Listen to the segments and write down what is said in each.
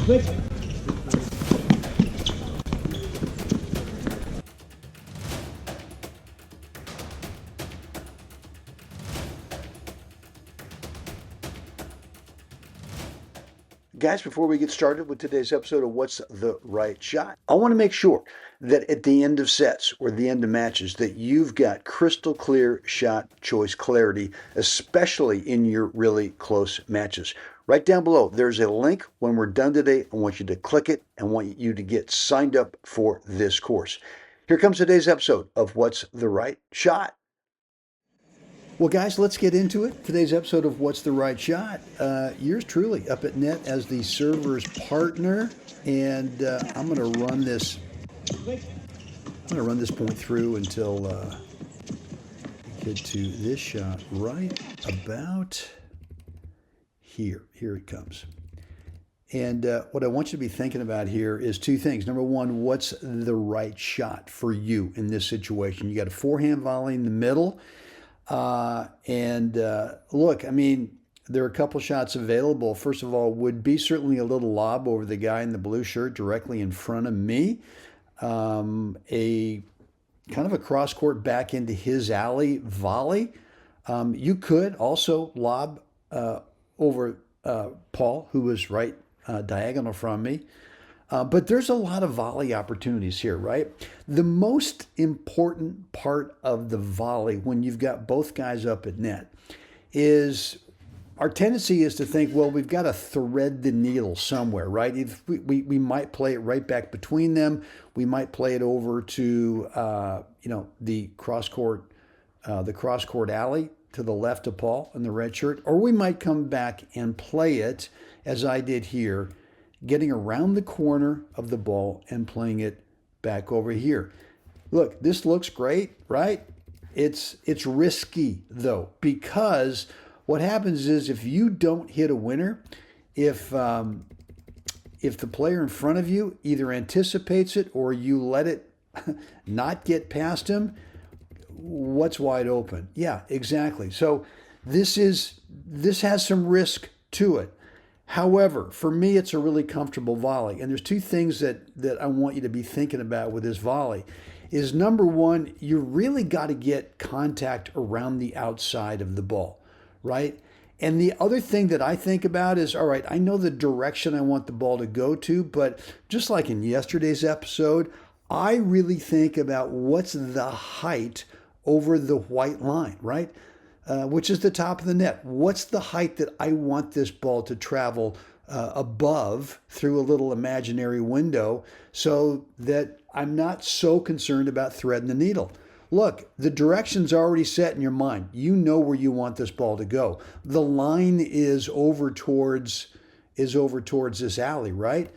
Guys, before we get started with today's episode of What's the Right Shot, I want to make sure that at the end of sets or the end of matches that you've got crystal clear shot choice clarity, especially in your really close matches. Right down below, there's a link. When we're done today, I want you to click it and want you to get signed up for this course. Here comes today's episode of What's the Right Shot. Well, guys, let's get into it. Today's episode of What's the Right Shot. Yours truly up at net as the server's partner, and I'm going to run this. Point through until we get to this shot right about here. Here it comes. And what I want you to be thinking about here is two things. Number one, what's the right shot for you in this situation? You got a forehand volley in the middle. Look, I mean, there are a couple shots available. First of all, would be certainly a little lob over the guy in the blue shirt directly in front of me. A kind of a cross court back into his alley volley. You could also lob over Paul, who was right diagonal from me. But there's a lot of volley opportunities here, right? The most important part of the volley when you've got both guys up at net is our tendency is to think, well, we've got to thread the needle somewhere, right? If we might play it right back between them. We might play it over to the cross court alley to the left of Paul in the red shirt, or we might come back and play it as I did here, getting around the corner of the ball and playing it back over here. Look, this looks great, right? It's risky though, because what happens is if you don't hit a winner, if the player in front of you either anticipates it or you let it not get past him, what's wide open? Yeah, exactly. So this has some risk to it. However, for me, it's a really comfortable volley. And there's two things that I want you to be thinking about with this volley. Is number one, you really got to get contact around the outside of the ball, right? And the other thing that I think about is, all right, I know the direction I want the ball to go to, but just like in yesterday's episode, I really think about what's the height over the white line, right? Which is the top of the net. What's the height that I want this ball to travel above through a little imaginary window so that I'm not so concerned about threading the needle? Look, the direction's already set in your mind. You know where you want this ball to go. The line is over towards this alley, right?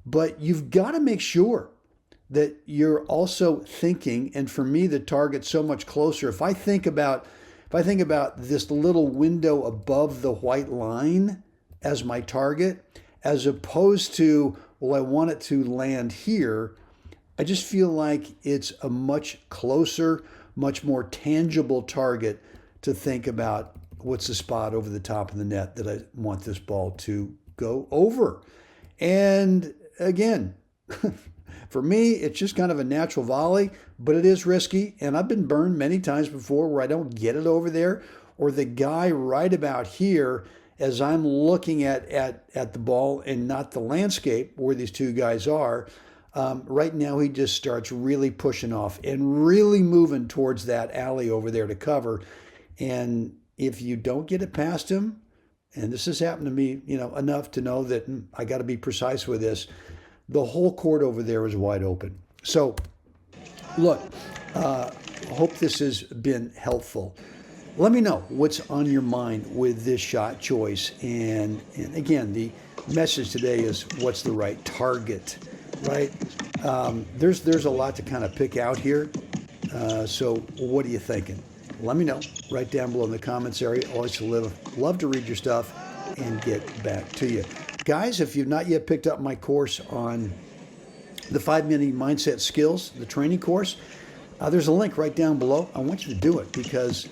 But you've got to make sure that you're also thinking, and for me, the target's so much closer. If I think about this little window above the white line as my target, as opposed to, well, I want it to land here, I just feel like it's a much closer, much more tangible target to think about what's the spot over the top of the net that I want this ball to go over. And again, for me, it's just kind of a natural volley, but it is risky. And I've been burned many times before where I don't get it over there, or the guy right about here, as I'm looking at the ball and not the landscape where these two guys are, right now he just starts really pushing off and really moving towards that alley over there to cover. And if you don't get it past him, and this has happened to me, enough to know that I got to be precise with this, the whole court over there is wide open. So, look, I hope this has been helpful. Let me know what's on your mind with this shot choice. And again, the message today is what's the right target, right? There's a lot to kind of pick out here. So what are you thinking? Let me know right down below in the comments area. Always love to read your stuff and get back to you. Guys, if you've not yet picked up my course on the 5-minute mindset skills, the training course, there's a link right down below. I want you to do it because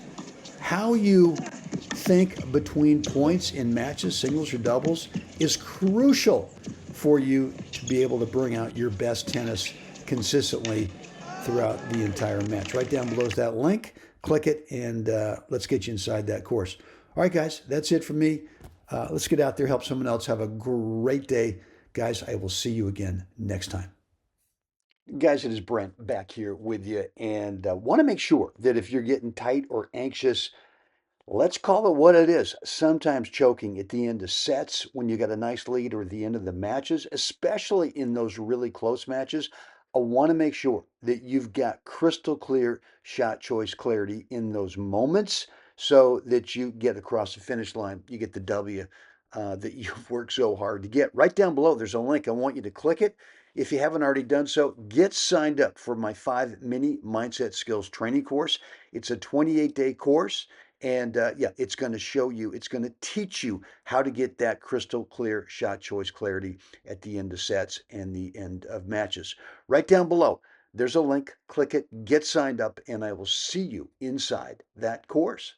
how you think between points in matches, singles or doubles, is crucial for you to be able to bring out your best tennis consistently throughout the entire match. Right down below is that link. Click it, and let's get you inside that course. All right, guys, that's it for me. Let's get out there, help someone else. Have a great day. Guys, I will see you again next time. Guys, it is Brent back here with you, and want to make sure that if you're getting tight or anxious, let's call it what it is. Sometimes choking at the end of sets when you got a nice lead or at the end of the matches, especially in those really close matches. I want to make sure that you've got crystal clear shot choice clarity in those moments so that you get across the finish line. You get the W that you've worked so hard to get. Right down below, there's a link. I want you to click it. If you haven't already done so, get signed up for my 5 mini mindset skills training course. It's a 28-day course. And yeah, it's going to show you, it's going to teach you how to get that crystal clear shot choice clarity at the end of sets and the end of matches. Right down below, there's a link. Click it, get signed up, and I will see you inside that course.